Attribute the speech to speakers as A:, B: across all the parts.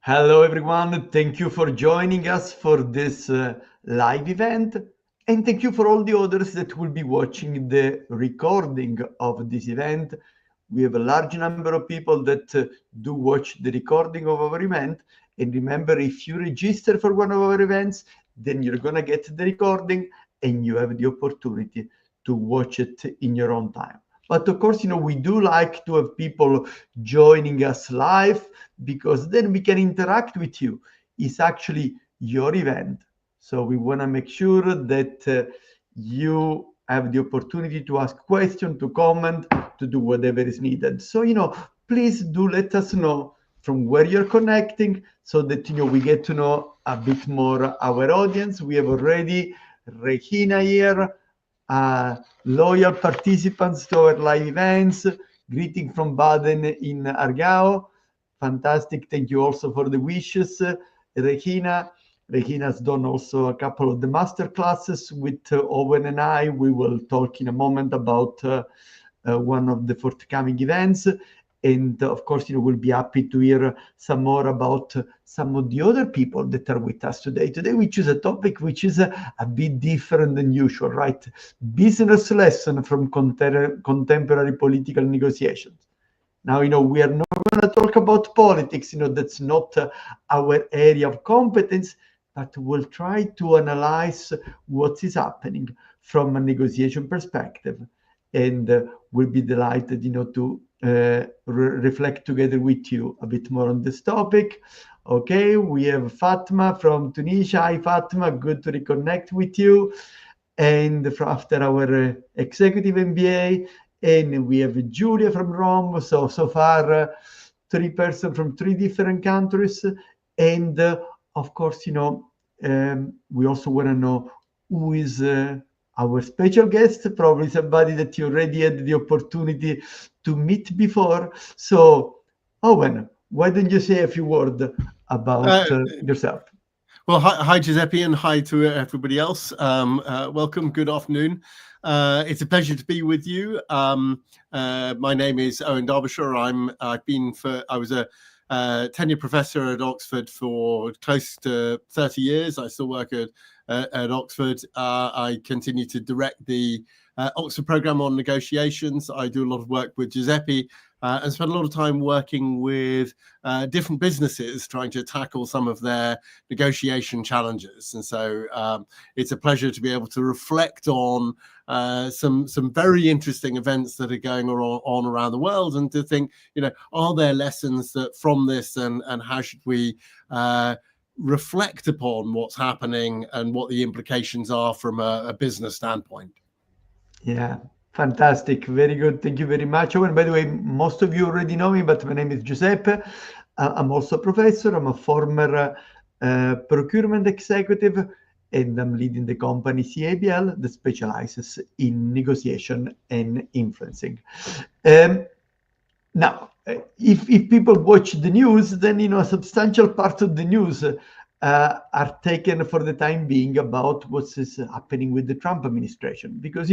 A: Hello, everyone. Thank you for joining us for this live event. And thank you for all the others that will be watching the recording of this event. We have a large number of people that do watch the recording of our event. And remember, if you register for one of our events, then you're going to get the recording and you have the opportunity to watch it in your own time. But of course, we do like to have people joining us live because then we can interact with you. It's actually your event. So we want to make sure that you have the opportunity to ask questions, to comment, to do whatever is needed. So, please do let us know from where you're connecting so that, we get to know a bit more our audience. We have already Regina here, loyal participants to our live events. Greeting from Baden in Argao. Fantastic. Thank you also for the wishes, Regina. Regina's done also a couple of the master classes with Owen and I. We will talk in a moment about one of the forthcoming events. And of course, we'll be happy to hear some more about some of the other people that are with us today. Today, we choose a topic which is a bit different than usual, right? Business lesson from contemporary political negotiations. Now, we are not going to talk about politics, that's not our area of competence, but we'll try to analyze what is happening from a negotiation perspective. And we'll be delighted, to reflect together with you a bit more on this topic. Okay, we have Fatma from Tunisia. Hi, Fatma, good to reconnect with you. And after our executive MBA, and we have Julia from Rome. So far, 3 persons from 3 different countries. And of course, we also want to know who is our special guest, probably somebody that you already had the opportunity to meet before. So, Owen, why don't you say a few words about yourself?
B: Well, hi, Giuseppe, and hi to everybody else. Welcome. Good afternoon. It's a pleasure to be with you. My name is Owen Darbishire. I was a tenured professor at Oxford for close to 30 years. I still work at Oxford. I continue to direct the Oxford program on negotiations. I do a lot of work with Giuseppe and spend a lot of time working with different businesses trying to tackle some of their negotiation challenges. And so it's a pleasure to be able to reflect on some very interesting events that are going on around the world, and to think, are there lessons from this, and how should we reflect upon what's happening and what the implications are from a business standpoint.
A: Yeah, fantastic. Very good. Thank you very much, Owen. By the way, most of you already know me, but my name is Giuseppe. I'm also a professor. I'm a former procurement executive, and I'm leading the company CABL that specializes in negotiation and influencing. Now, if people watch the news, then a substantial part of the news are taken for the time being about what is happening with the Trump administration, because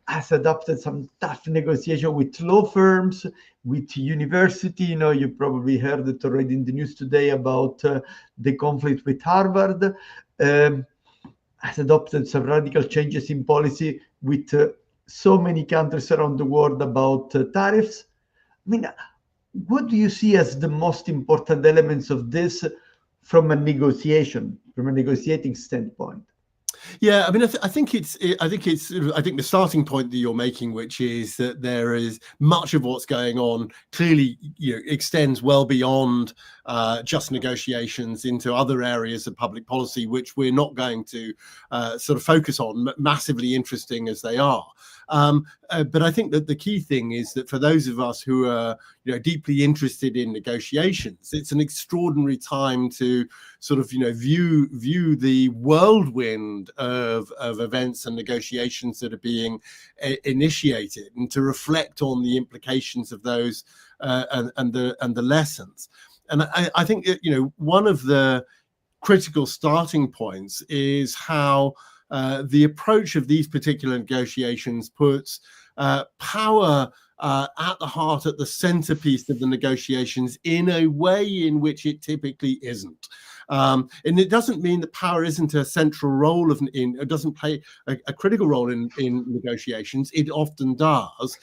A: has adopted some tough negotiation with law firms, with university. You probably heard it already in the news today about the conflict with Harvard. Has adopted some radical changes in policy with so many countries around the world about tariffs. I mean, what do you see as the most important elements of this from a negotiating standpoint?
B: Yeah, I mean, I think the starting point that you're making, which is that there is much of what's going on clearly, extends well beyond just negotiations into other areas of public policy, which we're not going to sort of focus on, massively interesting as they are. But I think that the key thing is that for those of us who are deeply interested in negotiations, it's an extraordinary time to sort of view the whirlwind of events and negotiations that are being initiated, and to reflect on the implications of those and the lessons. And I think one of the critical starting points is how the approach of these particular negotiations puts power at the heart, at the centerpiece of the negotiations in a way in which it typically isn't. And it doesn't mean that power isn't a central role it doesn't play a critical role in negotiations. It often does.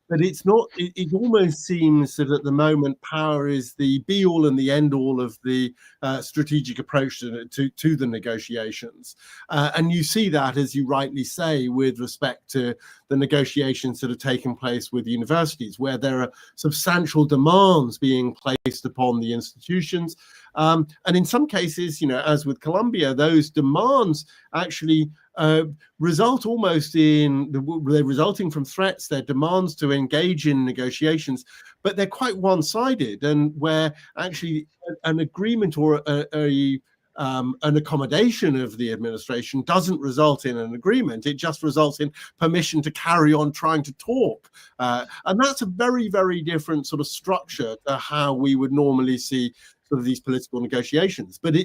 B: But it's not, it almost seems that at the moment, power is the be all and the end all of the strategic approach to the negotiations. And you see that, as you rightly say, with respect to the negotiations that have taken place with universities, where there are substantial demands being placed upon the institutions. And in some cases, as with Colombia, those demands actually result almost in they're resulting from threats, they're demands to engage in negotiations, but they're quite one-sided, and where actually an agreement or an accommodation of the administration doesn't result in an agreement. It just results in permission to carry on trying to talk. And that's a very, very different sort of structure to how we would normally see sort of these political negotiations. But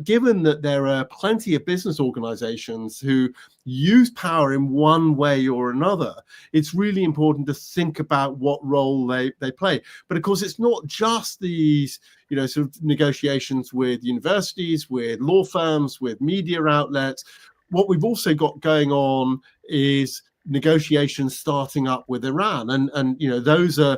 B: given that there are plenty of business organizations who use power in one way or another, it's really important to think about what role they play. But of course, it's not just these sort of negotiations with universities, with law firms, with media outlets. What we've also got going on is negotiations starting up with Iran, and those are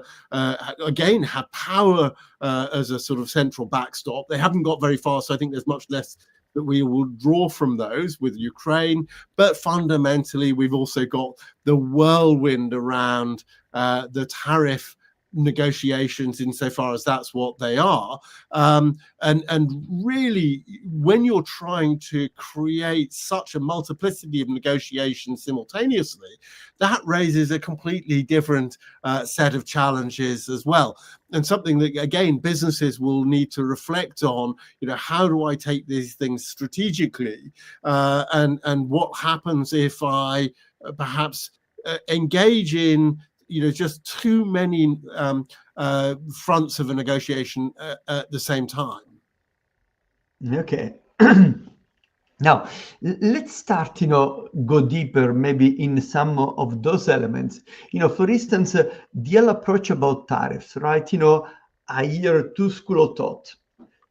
B: again have power as a sort of central backstop. They haven't got very far, so I think there's much less that we will draw from those with Ukraine. But fundamentally, we've also got the whirlwind around the tariff negotiations, insofar as that's what they are, and really, when you're trying to create such a multiplicity of negotiations simultaneously, that raises a completely different set of challenges as well, and something that again businesses will need to reflect on. How do I take these things strategically, and what happens if I perhaps engage in just too many fronts of a negotiation at the same time.
A: Okay. Now, let's start, go deeper maybe in some of those elements. For instance, the whole approach about tariffs, right? I hear two schools of thought.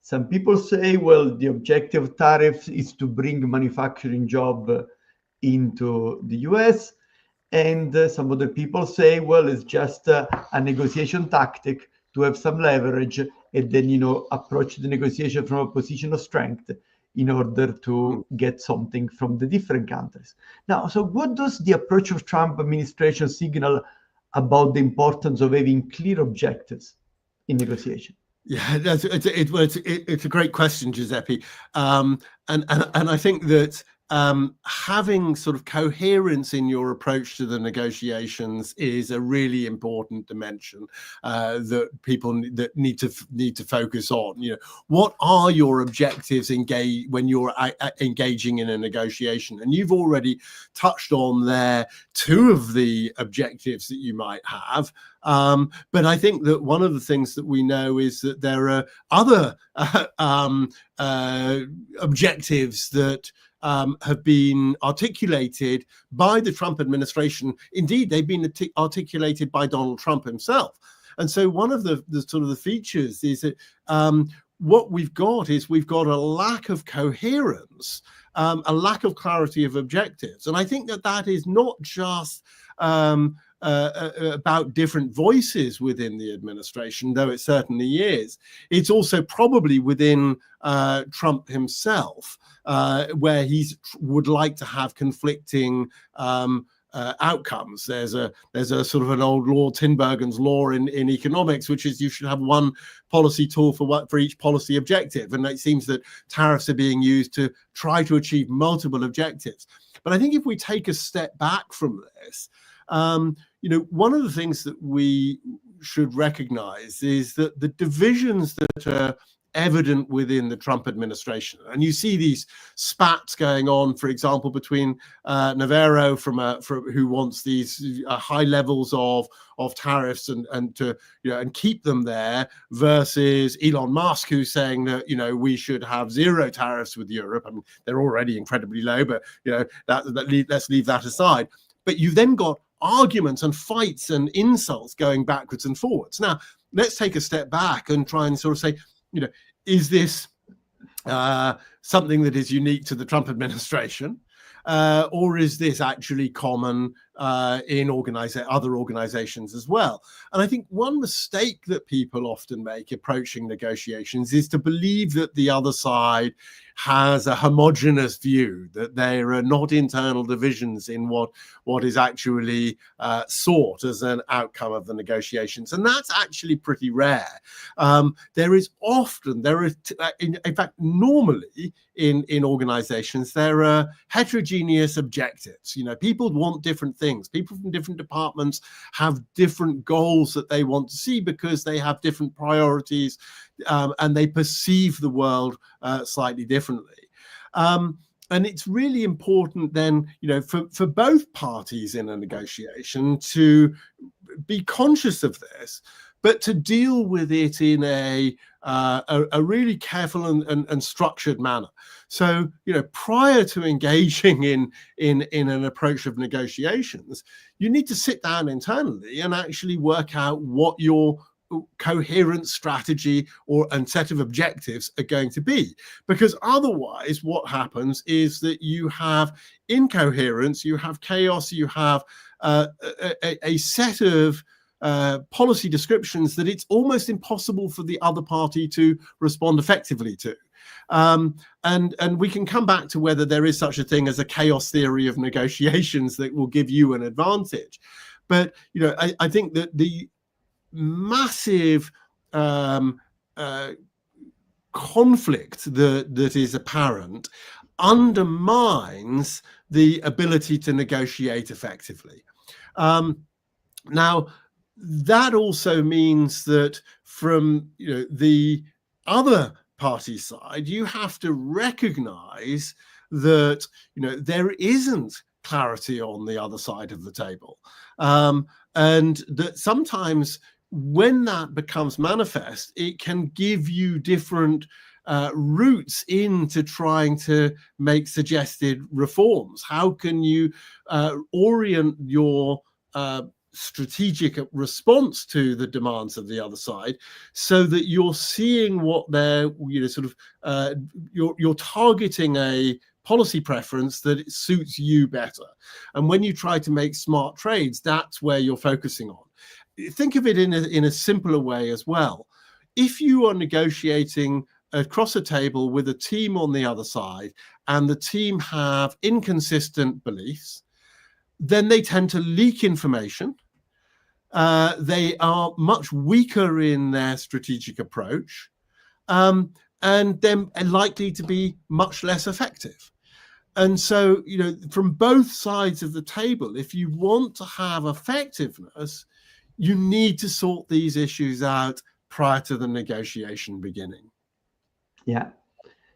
A: Some people say, well, the objective of tariffs is to bring manufacturing job into the US. And some other people say, well, it's just a negotiation tactic to have some leverage and then, approach the negotiation from a position of strength in order to get something from the different countries. Now, so what does the approach of Trump administration signal about the importance of having clear objectives in negotiation?
B: Yeah, it's a great question, Giuseppe. And I think that having sort of coherence in your approach to the negotiations is a really important dimension that people need to focus on. What are your objectives when you're engaging in a negotiation? And you've already touched on there two of the objectives that you might have. But I think that one of the things that we know is that there are other objectives that have been articulated by the Trump administration. Indeed, they've been articulated by Donald Trump himself. And so one of the sort of the features is that what we've got a lack of coherence, a lack of clarity of objectives. And I think that is not just about different voices within the administration, though it certainly is. It's also probably within Trump himself, where he would like to have conflicting outcomes. There's a sort of an old law, Tinbergen's law in economics, which is you should have one policy tool for each policy objective. And it seems that tariffs are being used to try to achieve multiple objectives. But I think if we take a step back from this, one of the things that we should recognize is that the divisions that are evident within the Trump administration, and you see these spats going on, for example, between Navarro who wants these high levels of tariffs and to and keep them there, versus Elon Musk, who's saying that we should have zero tariffs with Europe. I mean, they're already incredibly low, but let's leave that aside. But you've then got arguments and fights and insults going backwards and forwards. Now, let's take a step back and try and sort of say, is this something that is unique to the Trump administration? Or is this actually common in other organizations as well? And I think one mistake that people often make approaching negotiations is to believe that the other side has a homogenous view, that there are not internal divisions in what is actually sought as an outcome of the negotiations. And that's actually pretty rare. In fact, normally in organizations, there are heterogeneous objectives. People want different things. People from different departments have different goals that they want to see because they have different priorities, and they perceive the world slightly differently. And it's really important then, for both parties in a negotiation to be conscious of this, but to deal with it in a really careful and structured manner. So, prior to engaging in an approach of negotiations, you need to sit down internally and actually work out what your coherent strategy and set of objectives are going to be, because otherwise what happens is that you have incoherence, you have chaos, you have a set of policy descriptions that it's almost impossible for the other party to respond effectively to. And we can come back to whether there is such a thing as a chaos theory of negotiations that will give you an advantage. But I think that the massive conflict that is apparent undermines the ability to negotiate effectively. Now, that also means that from the other party side, you have to recognize that there isn't clarity on the other side of the table, and that sometimes when that becomes manifest, it can give you different routes into trying to make suggested reforms. How can you orient your strategic response to the demands of the other side so that you're seeing what they're you're targeting a policy preference that suits you better? And when you try to make smart trades, that's where you're focusing on. Think of it in a simpler way as well. If you are negotiating across a table with a team on the other side and the team have inconsistent beliefs, then they tend to leak information. They are much weaker in their strategic approach, and they're likely to be much less effective. And so, from both sides of the table, if you want to have effectiveness, you need to sort these issues out prior to the negotiation beginning.
A: Yeah.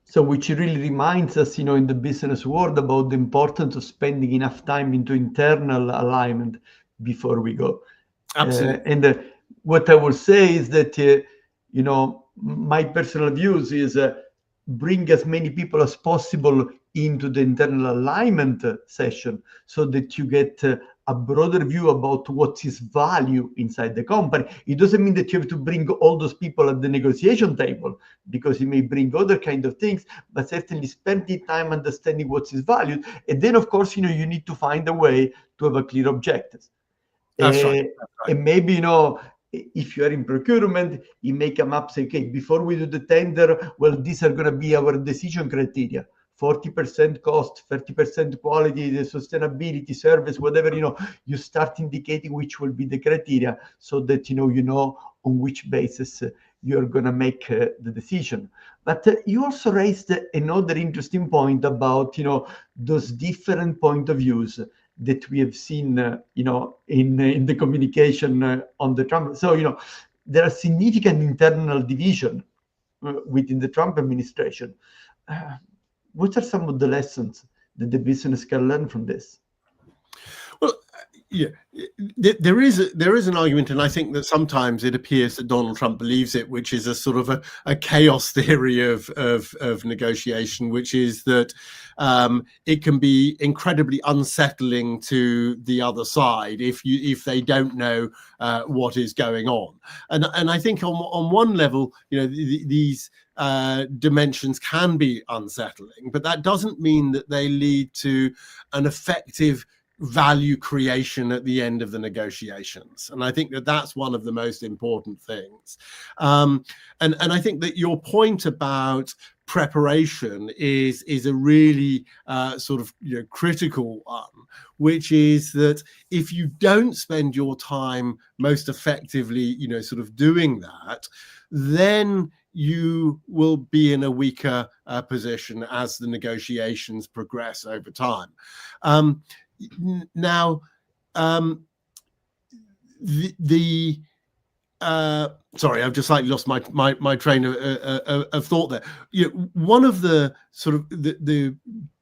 A: So which really reminds us, in the business world about the importance of spending enough time into internal alignment before we go.
B: Absolutely.
A: And what I will say is that, my personal views is bring as many people as possible into the internal alignment session so that you get a broader view about what is value inside the company. It doesn't mean that you have to bring all those people at the negotiation table, because you may bring other kind of things, but certainly spending time understanding what is valued. And then, of course, you need to find a way to have a clear objectives.
B: That's right.
A: And maybe, if you are in procurement, you may come up, say, okay, before we do the tender, well, these are going to be our decision criteria. 40% cost, 30% quality, the sustainability, service, whatever, you start indicating which will be the criteria so that, on which basis you're going to make the decision. But you also raised another interesting point about, those different point of views that we have seen, in the communication on the Trump. So, there are significant internal division within the Trump administration. What are some of the lessons that the business can learn from this?
B: Well, Yeah, there is an argument, and I think that sometimes it appears that Donald Trump believes it, which is a sort of a chaos theory of negotiation, which is that it can be incredibly unsettling to the other side if they don't know what is going on, and I think on one level, these dimensions can be unsettling, but that doesn't mean that they lead to an effective value creation at the end of the negotiations. And I think that that's one of the most important things. And I think that your point about preparation is a really sort of critical one, which is that if you don't spend your time most effectively, sort of doing that, then you will be in a weaker position as the negotiations progress over time. Now, sorry, I've just slightly lost my train of thought there. One of the sort of the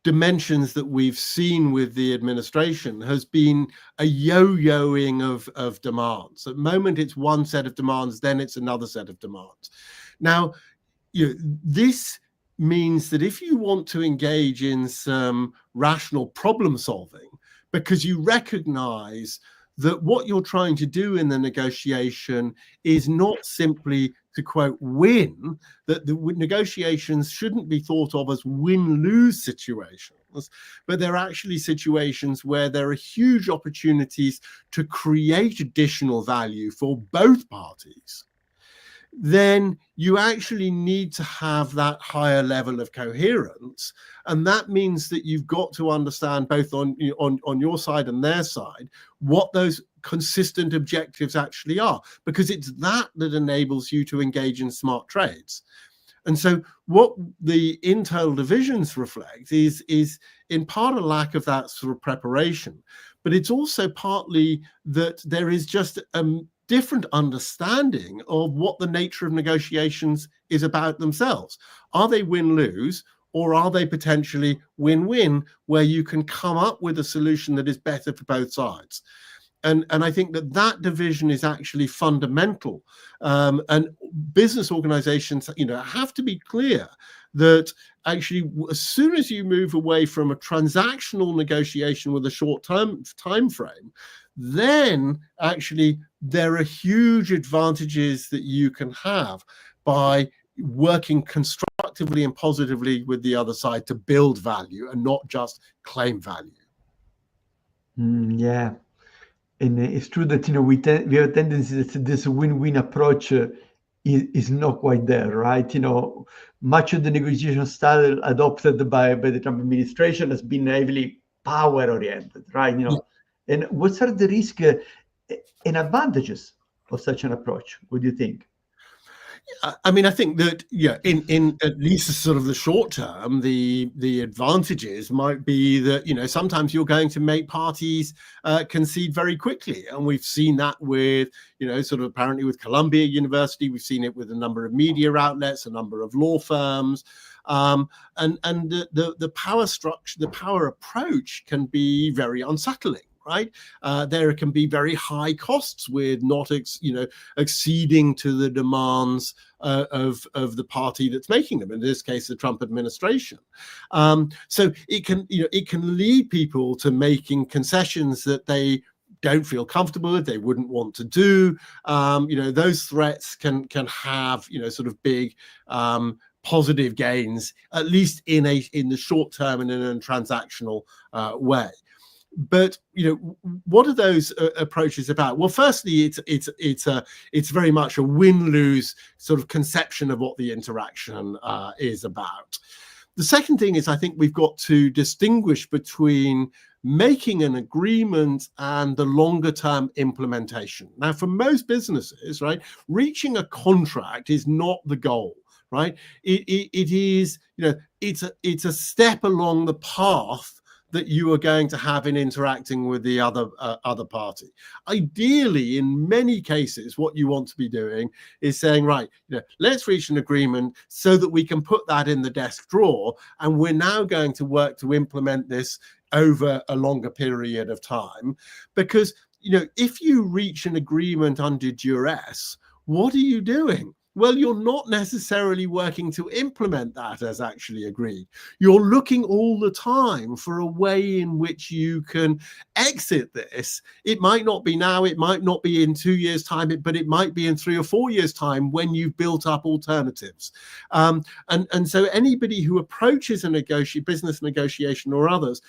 B: dimensions that we've seen with the administration has been a yo-yoing of demands. At the moment, it's one set of demands, then it's another set of demands. Now, this means that if you want to engage in some rational problem solving, because you recognize that what you're trying to do in the negotiation is not simply to quote win, that the negotiations shouldn't be thought of as win-lose situations, but they're actually situations where there are huge opportunities to create additional value for both parties, then you actually need to have that higher level of coherence. And that means that you've got to understand both on your side and their side what those consistent objectives actually are, because it's that enables you to engage in smart trades. And so what the internal divisions reflect is in part a lack of that sort of preparation, but it's also partly that there is just different understanding of what the nature of negotiations is about themselves. Are they win-lose, or are they potentially win-win, where you can come up with a solution that is better for both sides? And I think that division is actually fundamental. And business organizations, have to be clear that actually, as soon as you move away from a transactional negotiation with a short-term time frame, then actually there are huge advantages that you can have by working constructively and positively with the other side to build value and not just claim value.
A: Yeah. And it's true that we have a tendency that this win-win approach is not quite there, right? Much of the negotiation style adopted by the Trump administration has been heavily power-oriented, right?
B: Yeah.
A: And what are the risks and advantages of such an approach? What do you think?
B: I mean, I think that in at least sort of the short term, the advantages might be that sometimes you're going to make parties concede very quickly, and we've seen that with sort of apparently with Columbia University, we've seen it with a number of media outlets, a number of law firms, and the power structure, the power approach can be very unsettling. Right, there can be very high costs with not, acceding to the demands of the party that's making them. In this case, the Trump administration. So it can lead people to making concessions that they don't feel comfortable with, they wouldn't want to do. Those threats can have sort of big positive gains, at least in the short term and in a transactional way. But what are those approaches about? Well, firstly, it's very much a win-lose sort of conception of what the interaction is about. The second thing is, I think we've got to distinguish between making an agreement and the longer-term implementation. Now, for most businesses, right, reaching a contract is not the goal. Right? It is, it's a step along the path that you are going to have in interacting with the other party. Ideally, in many cases, what you want to be doing is saying, right, let's reach an agreement so that we can put that in the desk drawer, and we're now going to work to implement this over a longer period of time. Because, if you reach an agreement under duress, what are you doing? Well, you're not necessarily working to implement that as actually agreed. You're looking all the time for a way in which you can exit this. It might not be now, it might not be in 2 years' time, but it might be in 3 or 4 years' time when you've built up alternatives. And so anybody who approaches a business negotiation or others,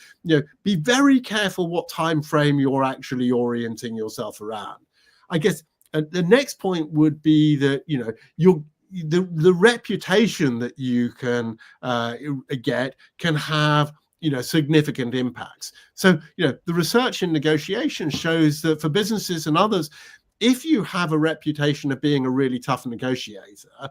B: be very careful what time frame you're actually orienting yourself around. I guess. And the next point would be that, the reputation that you can get can have, significant impacts. So, the research in negotiation shows that for businesses and others, if you have a reputation of being a really tough negotiator,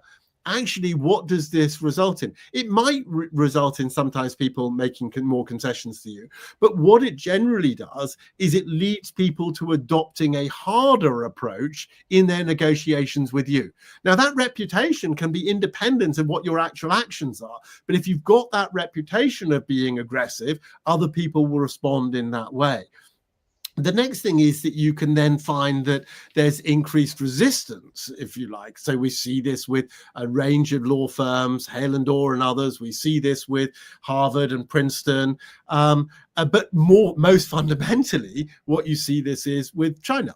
B: actually, what does this result in? It might result in sometimes people making more concessions to you, but what it generally does is it leads people to adopting a harder approach in their negotiations with you. Now, that reputation can be independent of what your actual actions are, but if you've got that reputation of being aggressive, other people will respond in that way. The next thing is that you can then find that there's increased resistance, if you like. So we see this with a range of law firms, Hale and Dorr and others. We see this with Harvard and Princeton. But most fundamentally, what you see this is with China.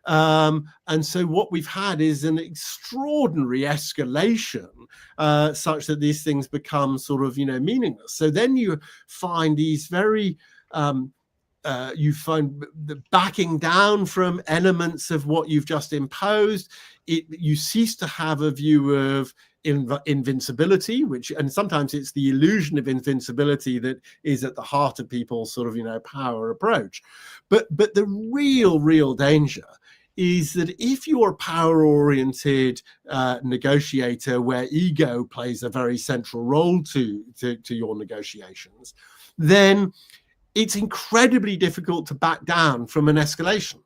B: And so what we've had is an extraordinary escalation such that these things become sort of, meaningless. So then you find these very... you find the backing down from elements of what you've just imposed. You cease to have a view of invincibility, and sometimes it's the illusion of invincibility that is at the heart of people's sort of, power approach. But the real danger is that if you're a power-oriented negotiator where ego plays a very central role to your negotiations, then it's incredibly difficult to back down from an escalation.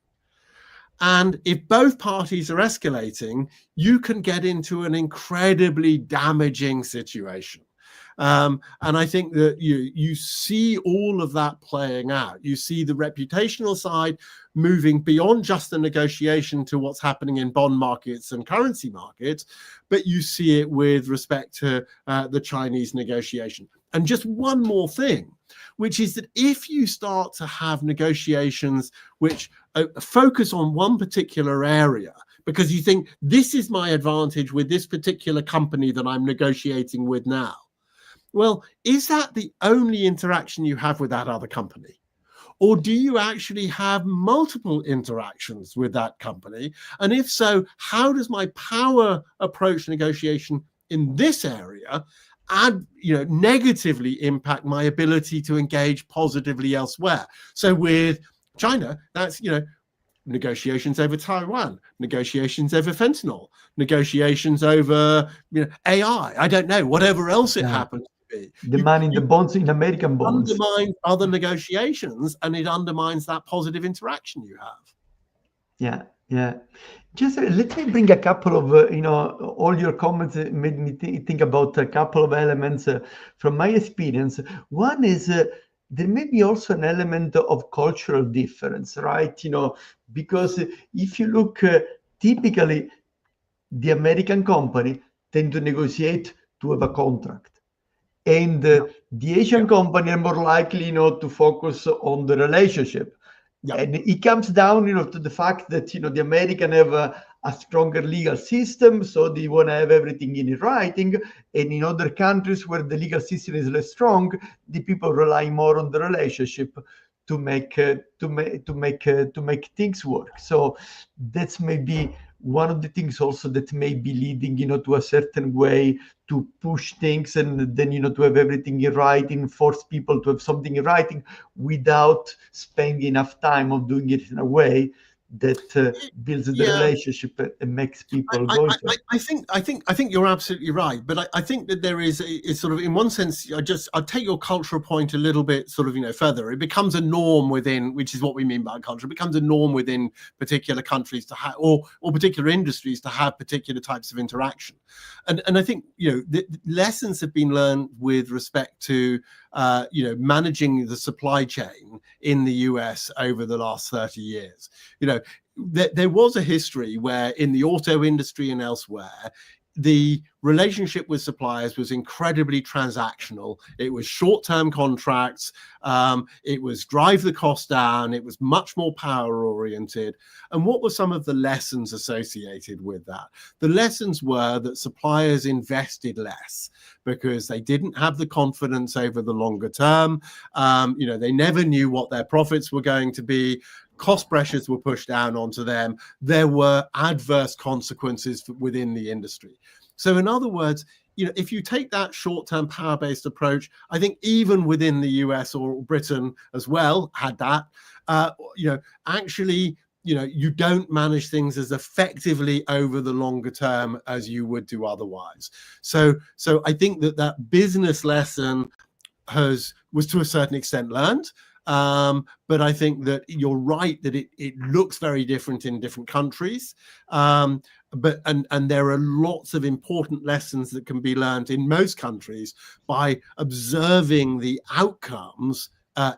B: And if both parties are escalating, you can get into an incredibly damaging situation. And I think that you see all of that playing out. You see the reputational side moving beyond just the negotiation to what's happening in bond markets and currency markets, but you see it with respect to the Chinese negotiation. And just one more thing, which is that if you start to have negotiations which focus on one particular area, because you think this is my advantage with this particular company that I'm negotiating with now, well, is that the only interaction you have with that other company? Or do you actually have multiple interactions with that company? And if so, how does my power approach negotiation in this area negatively impact my ability to engage positively elsewhere? So with China, that's, negotiations over Taiwan, negotiations over fentanyl, negotiations over AI. I don't know, whatever else it happens to be.
A: The money in the bonds, in American bonds.
B: Undermines other negotiations, and it undermines that positive interaction you have.
A: Yeah. Just let me bring a couple of, all your comments made me think about a couple of elements from my experience. One is there may be also an element of cultural difference, right? Because if you look, typically, the American company tend to negotiate to have a contract. And the Asian company are more likely, to focus on the relationship. Yeah. And it comes down, to the fact that, the American have a stronger legal system, so they want to have everything in writing. And in other countries where the legal system is less strong, the people rely more on the relationship to make things work. So that's maybe one of the things also that may be leading, to a certain way to push things, and then, to have everything in writing, force people to have something in writing without spending enough time of doing it in a way that builds the relationship and makes people go.
B: I think you're absolutely right, but I think that there is sort of, in one sense, I'll take your cultural point a little bit sort of, further. It becomes a norm within, which is what we mean by culture. It becomes a norm within particular countries to have, or particular industries to have particular types of interaction. And I think, the lessons have been learned with respect to managing the supply chain in the US over the last 30 years. There was a history where in the auto industry and elsewhere, the relationship with suppliers was incredibly transactional. It was short-term contracts. It was drive the cost down. It was much more power-oriented. And what were some of the lessons associated with that? The lessons were that suppliers invested less because they didn't have the confidence over the longer term. They never knew what their profits were going to be. Cost pressures were pushed down onto them. There were adverse consequences within the industry. So in other words, if you take that short-term power-based approach, I think even within the US or Britain as well had that, you don't manage things as effectively over the longer term as you would do otherwise. So I think that business lesson was to a certain extent learned. But I think that you're right that it looks very different in different countries. But there are lots of important lessons that can be learned in most countries by observing the outcomes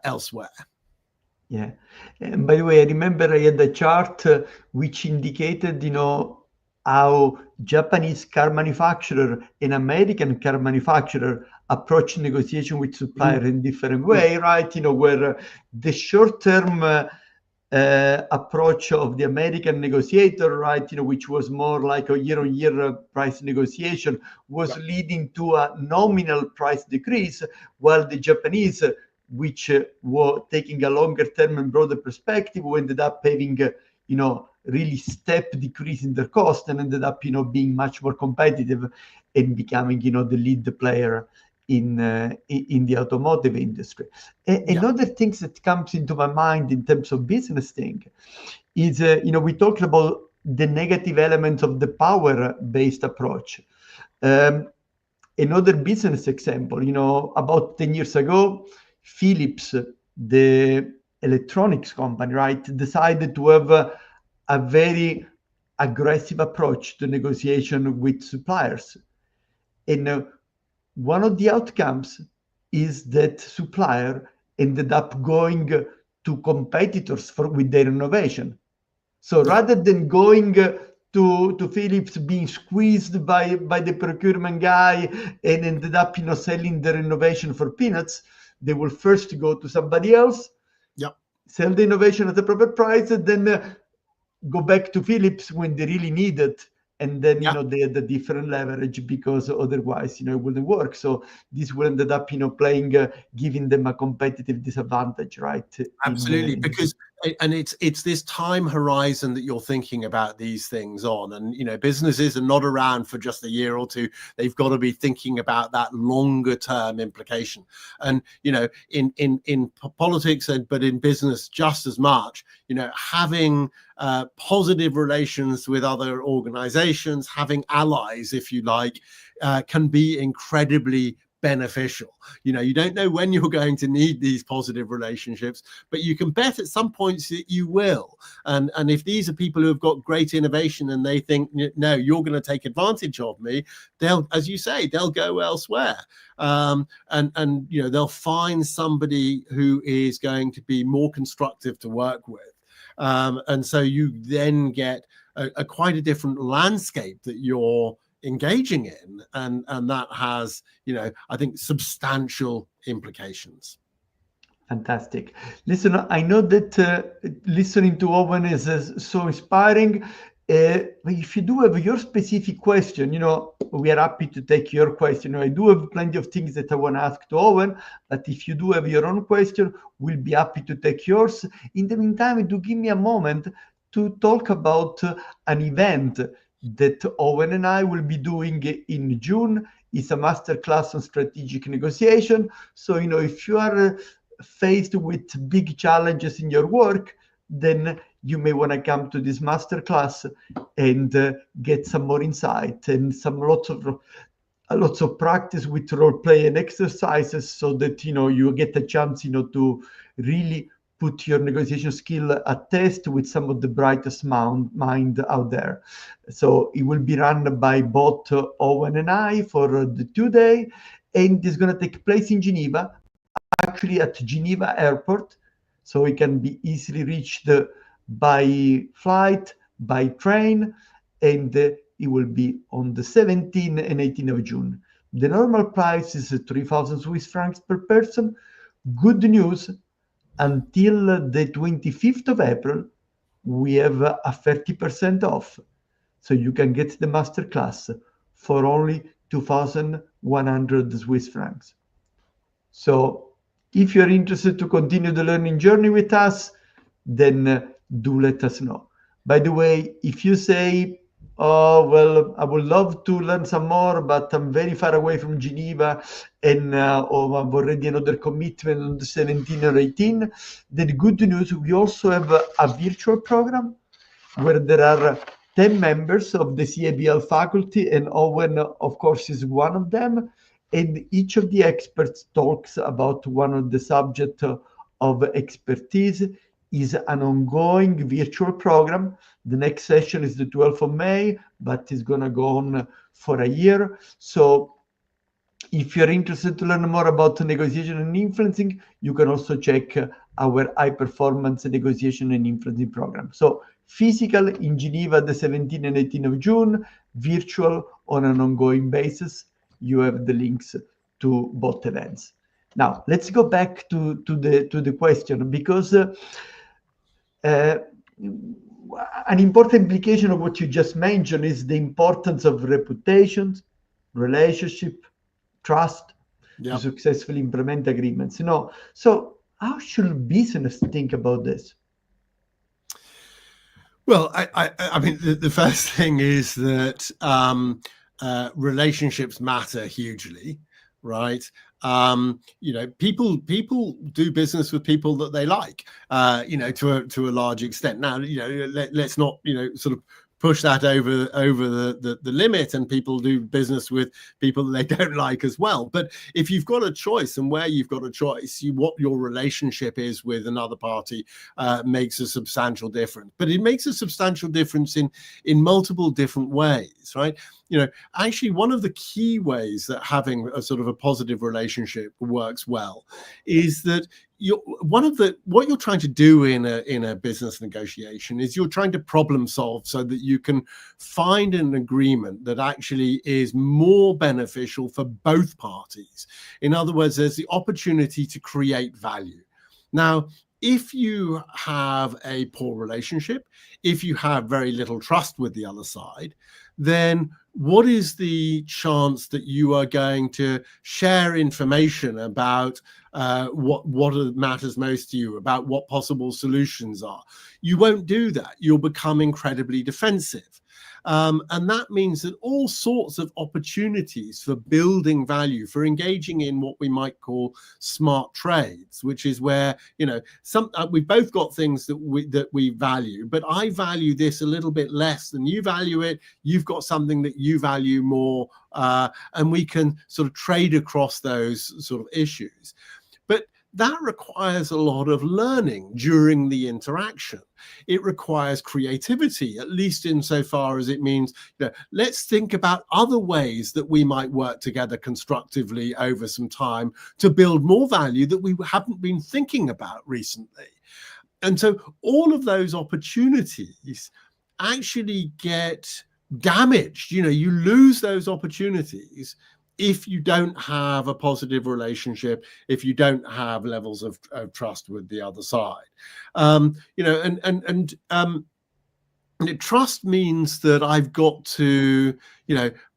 B: elsewhere.
A: Yeah. And by the way, I remember I had a chart which indicated, how Japanese car manufacturer and American car manufacturer approach negotiation with supplier in different way, right? Where the short-term approach of the American negotiator, right, which was more like a year-on-year price negotiation, was leading to a nominal price decrease, while the Japanese, which were taking a longer term and broader perspective, ended up having, really step decrease in their cost and ended up, being much more competitive and becoming, the lead player in the automotive industry. Another thing that comes into my mind in terms of business thing is, we talked about the negative elements of the power-based approach. Another business example, about 10 years ago, Philips, the electronics company, right, decided to have a very aggressive approach to negotiation with suppliers. And one of the outcomes is that supplier ended up going to competitors with their innovation. So rather than going to Philips, being squeezed by the procurement guy and ended up, selling their innovation for peanuts, they will first go to somebody else, sell the innovation at the proper price, and then go back to Philips when they really need it. And then, they had a different leverage because otherwise, it wouldn't work. So this will ended up, giving them a competitive disadvantage, right?
B: Absolutely, because it's this time horizon that you're thinking about these things on, and businesses are not around for just a year or two. They've got to be thinking about that longer term implication. And in politics, but in business just as much, having positive relations with other organizations, having allies, if you like, can be incredibly beneficial. You don't know when you're going to need these positive relationships, but you can bet at some points that you will. And if these are people who have got great innovation and they think, no, you're going to take advantage of me, they'll, as you say, they'll go elsewhere. And they'll find somebody who is going to be more constructive to work with. And so you then get a quite a different landscape that you're engaging in, and that has, I think, substantial implications.
A: Fantastic. Listen, I know that listening to Owen is so inspiring. If you do have your specific question, we are happy to take your question. I do have plenty of things that I want to ask to Owen, but if you do have your own question, we'll be happy to take yours. In the meantime, do give me a moment to talk about an event that Owen and I will be doing in June. It's a masterclass on strategic negotiation. So, if you are faced with big challenges in your work, then you may want to come to this masterclass and get some more insight and lots of practice with role play and exercises, so that you get a chance to really put your negotiation skill at test with some of the brightest mind out there. So it will be run by both Owen and I for the 2 day, and it's going to take place in Geneva. actually at Geneva Airport, so it can be easily reached by flight, by train, and it will be on the 17th and 18th of June. The normal price is 3,000 Swiss francs per person. Good news, until the 25th of April, we have a 30% off. So you can get the masterclass for only 2,100 Swiss francs. So if you're interested to continue the learning journey with us, then do let us know. By the way, if you say, oh, well, I would love to learn some more, but I'm very far away from Geneva and or I've already another commitment on the 17 or 18, then good news, we also have a virtual program where there are 10 members of the CABL faculty, and Owen, of course, is one of them. And each of the experts talks about one of the subjects of expertise. Is an ongoing virtual program. The next session is the 12th of May, but it's going to go on for a year. So if you're interested to learn more about negotiation and influencing, you can also check our high performance negotiation and influencing program. So physical in Geneva, the 17th and 18th of June, virtual on an ongoing basis. You have the links to both events. Now, let's go back to the question, because an important implication of what you just mentioned is the importance of reputation, relationship, trust to successfully implement agreements. So how should business think about this?
B: Well, I mean, the first thing is that relationships matter hugely, right? People do business with people that they like, to a large extent. Now, let's not, sort of push that over the limit, and people do business with people that they don't like as well. But if you've got a choice, and where you've got a choice, what your relationship is with another party makes a substantial difference. But it makes a substantial difference in multiple different ways, right? Actually, one of the key ways that having a sort of a positive relationship works well is that what you're trying to do in a business negotiation is you're trying to problem solve so that you can find an agreement that actually is more beneficial for both parties. In other words, there's the opportunity to create value. Now, if you have a poor relationship, if you have very little trust with the other side, then what is the chance that you are going to share information about what matters most to you, about what possible solutions are? You won't do that. You'll become incredibly defensive. And that means that all sorts of opportunities for building value, for engaging in what we might call smart trades, which is where, we've both got things that we value, but I value this a little bit less than you value it. You've got something that you value more, and we can sort of trade across those sort of issues. But that requires a lot of learning during the interaction. It requires creativity, at least insofar as it means, let's think about other ways that we might work together constructively over some time to build more value that we haven't been thinking about recently. And so all of those opportunities actually get damaged. You lose those opportunities if you don't have a positive relationship, if you don't have levels of trust with the other side. Trust means that I've got to,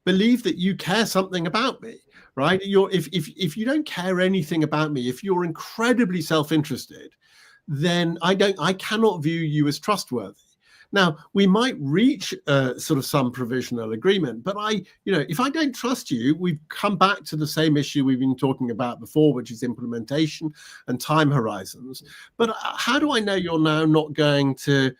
B: believe that you care something about me, right? If you don't care anything about me, if you're incredibly self-interested, then I cannot view you as trustworthy. Now, we might reach sort of some provisional agreement, but if I don't trust you, we've come back to the same issue we've been talking about before, which is implementation and time horizons. But how do I know you're now not going to,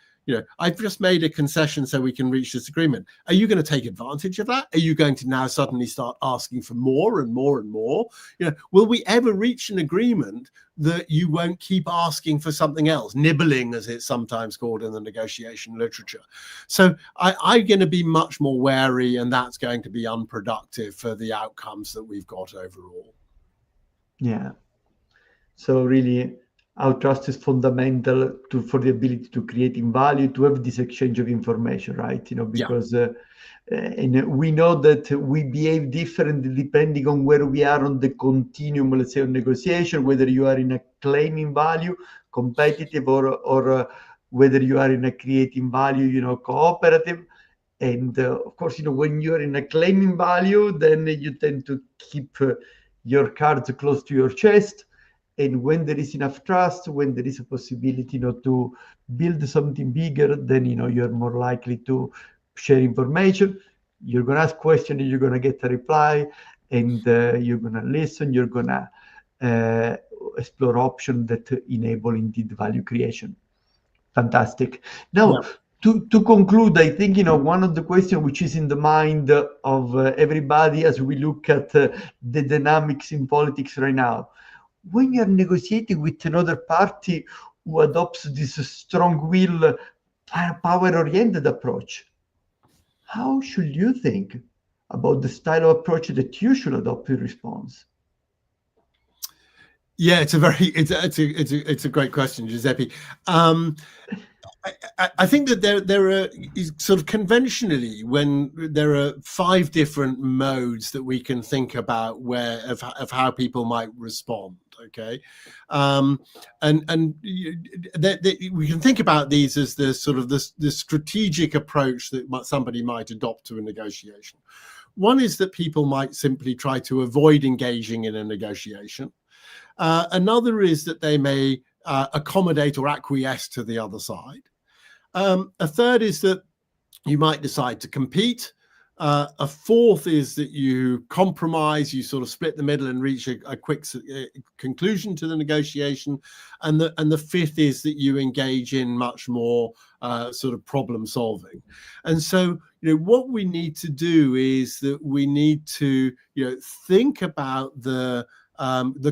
B: I've just made a concession so we can reach this agreement. Are you going to take advantage of that? Are you going to now suddenly start asking for more and more and more? Will we ever reach an agreement that you won't keep asking for something else, nibbling, as it's sometimes called in the negotiation literature? So I'm going to be much more wary, and that's going to be unproductive for the outcomes that we've got overall.
A: Yeah. So really, how trust is fundamental for the ability to creating value, to have this exchange of information, right? Because and we know that we behave differently depending on where we are on the continuum, let's say, on negotiation, whether you are in a claiming value, competitive, or whether you are in a creating value, cooperative. And of course, when you're in a claiming value, then you tend to keep your cards close to your chest. And when there is enough trust, when there is a possibility, to build something bigger, then you're more likely to share information. You're gonna ask questions, and you're gonna get a reply, and you're gonna listen. You're gonna explore options that enable indeed value creation. Fantastic. Now, to conclude, I think one of the questions which is in the mind of everybody as we look at the dynamics in politics right now, when you're negotiating with another party who adopts this strong will, power-oriented approach, how should you think about the style of approach that you should adopt in response?
B: Yeah, it's a great question, Giuseppe. I think that there are sort of conventionally, when there are 5 different modes that we can think about of how people might respond. Okay, we can think about these as the sort of the strategic approach that somebody might adopt to a negotiation. One is that people might simply try to avoid engaging in a negotiation. Another is that they may accommodate or acquiesce to the other side. A third is that you might decide to compete. A fourth is that you compromise, you sort of split the middle and reach a quick conclusion to the negotiation. And the fifth is that you engage in much more sort of problem solving. And so, what we need to do is that we need to, think about the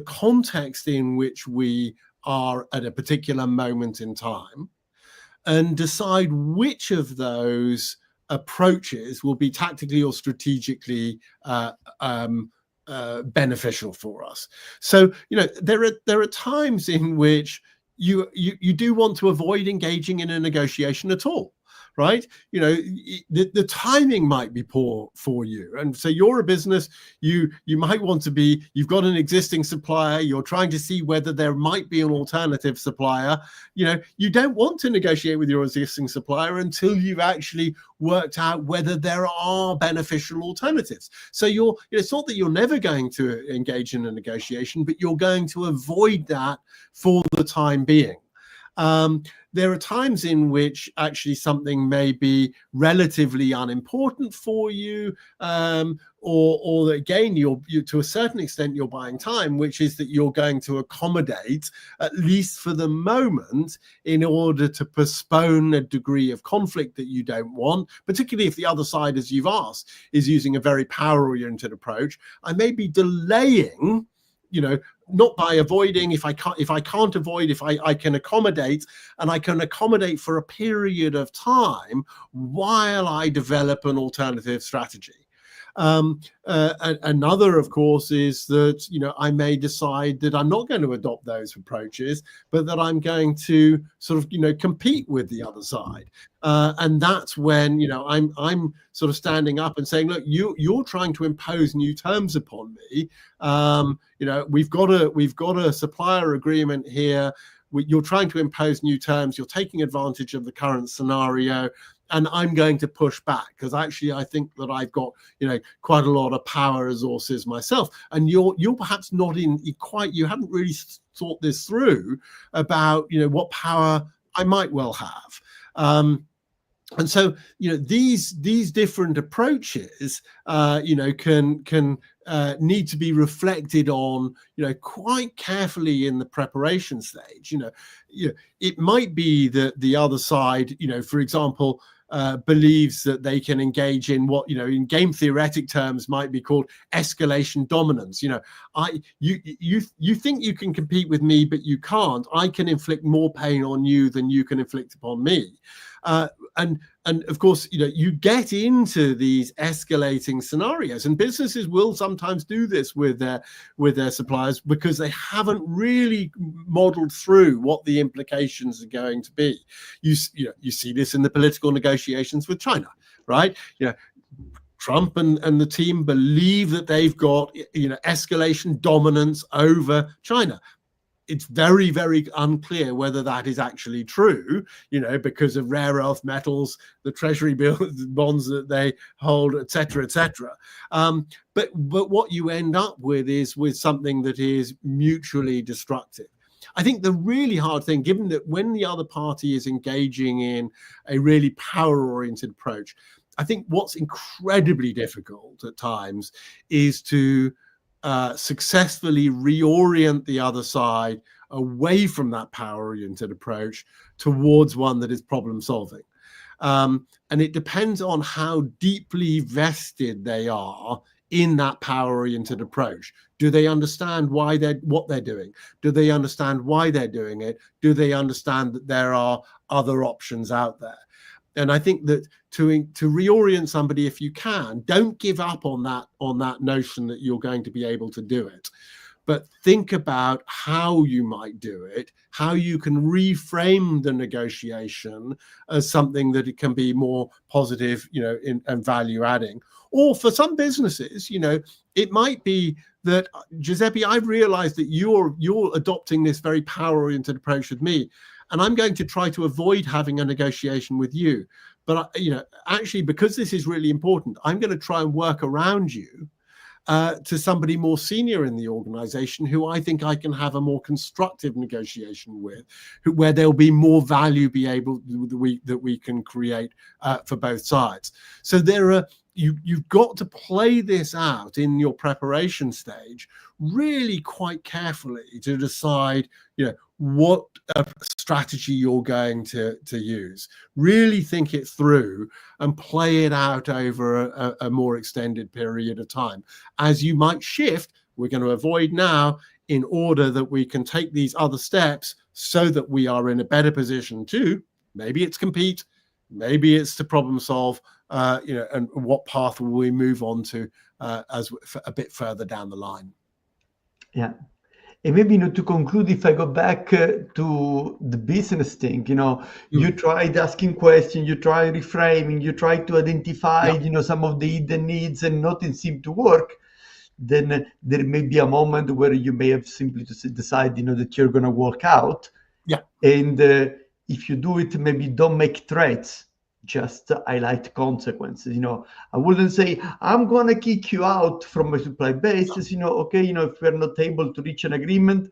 B: context in which we are at a particular moment in time, and decide which of those approaches will be tactically or strategically beneficial for us. So, there are times in which you do want to avoid engaging in a negotiation at all. Right? The timing might be poor for you. And so you're a business, you might want to be, you've got an existing supplier, you're trying to see whether there might be an alternative supplier. You don't want to negotiate with your existing supplier until you've actually worked out whether there are beneficial alternatives. So it's not that you're never going to engage in a negotiation, but you're going to avoid that for the time being. There are times in which actually something may be relatively unimportant for you, or again, you to a certain extent, you're buying time, which is that you're going to accommodate, at least for the moment, in order to postpone a degree of conflict that you don't want, particularly if the other side, as you've asked, is using a very power-oriented approach. I may be delaying, not by avoiding. If I can't avoid, if I can accommodate, and I can accommodate for a period of time while I develop an alternative strategy. Another, of course, is that I may decide that I'm not going to adopt those approaches, but that I'm going to sort of compete with the other side, and that's when I'm sort of standing up and saying, look, you're trying to impose new terms upon me. We've got a supplier agreement here. You're trying to impose new terms. You're taking advantage of the current scenario. And I'm going to push back because actually I think that I've got quite a lot of power resources myself, and you're perhaps not you haven't really thought this through about what power I might well have. And so these different approaches can need to be reflected on quite carefully in the preparation stage. It might be that the other side, for example, believes that they can engage in what in game theoretic terms might be called escalation dominance. You think you can compete with me, but you can't. I can inflict more pain on you than you can inflict upon me. And of course, you get into these escalating scenarios, and businesses will sometimes do this with their suppliers because they haven't really modeled through what the implications are going to be. You see this in the political negotiations with China, right? Trump and the team believe that they've got escalation dominance over China. It's very, very unclear whether that is actually true, because of rare earth metals, the treasury bonds that they hold, et cetera, et cetera. But what you end up with is with something that is mutually destructive. I think the really hard thing, given that when the other party is engaging in a really power-oriented approach, I think what's incredibly difficult at times is to successfully reorient the other side away from that power-oriented approach towards one that is problem-solving. And it depends on how deeply vested they are in that power-oriented approach. Do they understand what they're doing? Do they understand why they're doing it? Do they understand that there are other options out there? And I think that to reorient somebody, if you can, don't give up on that notion that you're going to be able to do it, but think about how you might do it, how you can reframe the negotiation as something that it can be more positive, and value adding. Or for some businesses, it might be that, Giuseppe, I've realized that you're adopting this very power-oriented approach with me, and I'm going to try to avoid having a negotiation with you. But, actually, because this is really important, I'm going to try and work around you to somebody more senior in the organization who I think I can have a more constructive negotiation with, where there'll be more value that we can create for both sides. So you've got to play this out in your preparation stage really quite carefully to decide, what strategy you're going to use. Really think it through and play it out over a more extended period of time. As you might shift, we're going to avoid now in order that we can take these other steps so that we are in a better position to, maybe it's compete, maybe it's to problem solve, and what path will we move on to as a bit further down the line.
A: Yeah. And maybe, to conclude, if I go back to the business thing, you tried asking questions, you tried reframing, you tried to identify, some of the hidden needs, and nothing seemed to work. Then there may be a moment where you may have simply to decide, that you're going to walk out.
B: Yeah.
A: And if you do it, maybe don't make threats, just highlight consequences. I wouldn't say I'm going to kick you out from my supply basis. Okay, if we're not able to reach an agreement,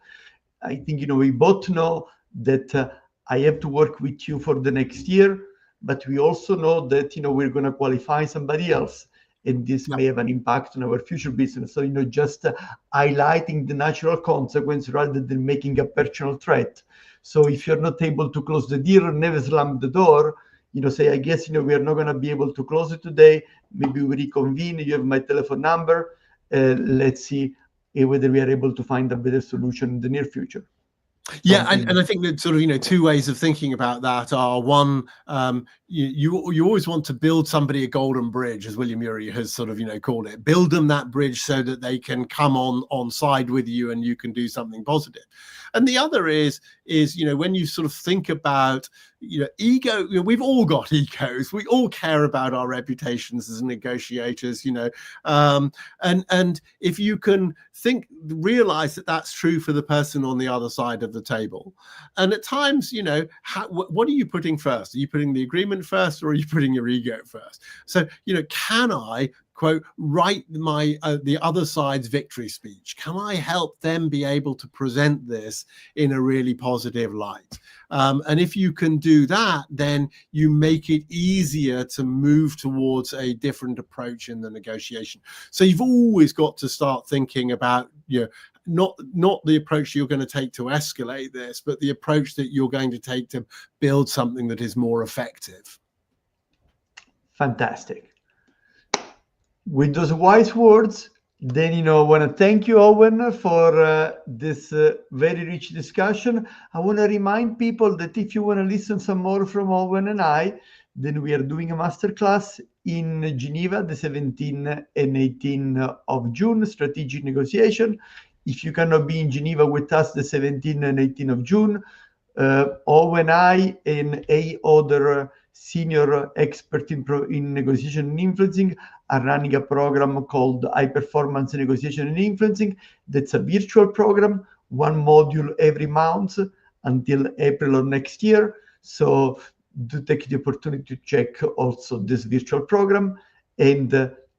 A: I think, we both know that I have to work with you for the next year, but we also know that, we're going to qualify somebody else, and this may have an impact on our future business. So, just highlighting the natural consequence rather than making a personal threat. So if you're not able to close the deal, never slam the door. Say, I guess, we are not going to be able to close it today. Maybe we reconvene. You have my telephone number. Let's see whether we are able to find a better solution in the near future.
B: Yeah, and I think that sort of, two ways of thinking about that are, one, you always want to build somebody a golden bridge, as William Ury has sort of, called it. Build them that bridge so that they can come on side with you and you can do something positive. And the other is when you sort of think about, ego, we've all got egos. We all care about our reputations as negotiators, and if you can realize that that's true for the person on the other side of the table. And at times, what are you putting first? Are you putting the agreement first, or are you putting your ego first? So, can I, quote, write the other side's victory speech? Can I help them be able to present this in a really positive light? And if you can do that, then you make it easier to move towards a different approach in the negotiation. So you've always got to start thinking about, not the approach you're going to take to escalate this, but the approach that you're going to take to build something that is more effective.
A: Fantastic. With those wise words, Then, I want to thank you, Owen, for this very rich discussion. I want to remind people that if you want to listen some more from Owen and I, then we are doing a masterclass in Geneva, the 17th and 18th of June, strategic negotiation. If you cannot be in Geneva with us the 17th and 18th of June, Owen, I, and 8 other senior expert in negotiation and influencing are running a program called High Performance Negotiation and Influencing. That's a virtual program, one module every month until April of next year. So do take the opportunity to check also this virtual program. And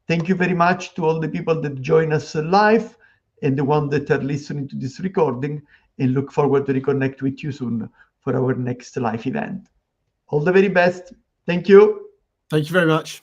A: thank you very much to all the people that join us live and the ones that are listening to this recording, and look forward to reconnect with you soon for our next live event. All the very best. Thank you.
B: Thank you very much.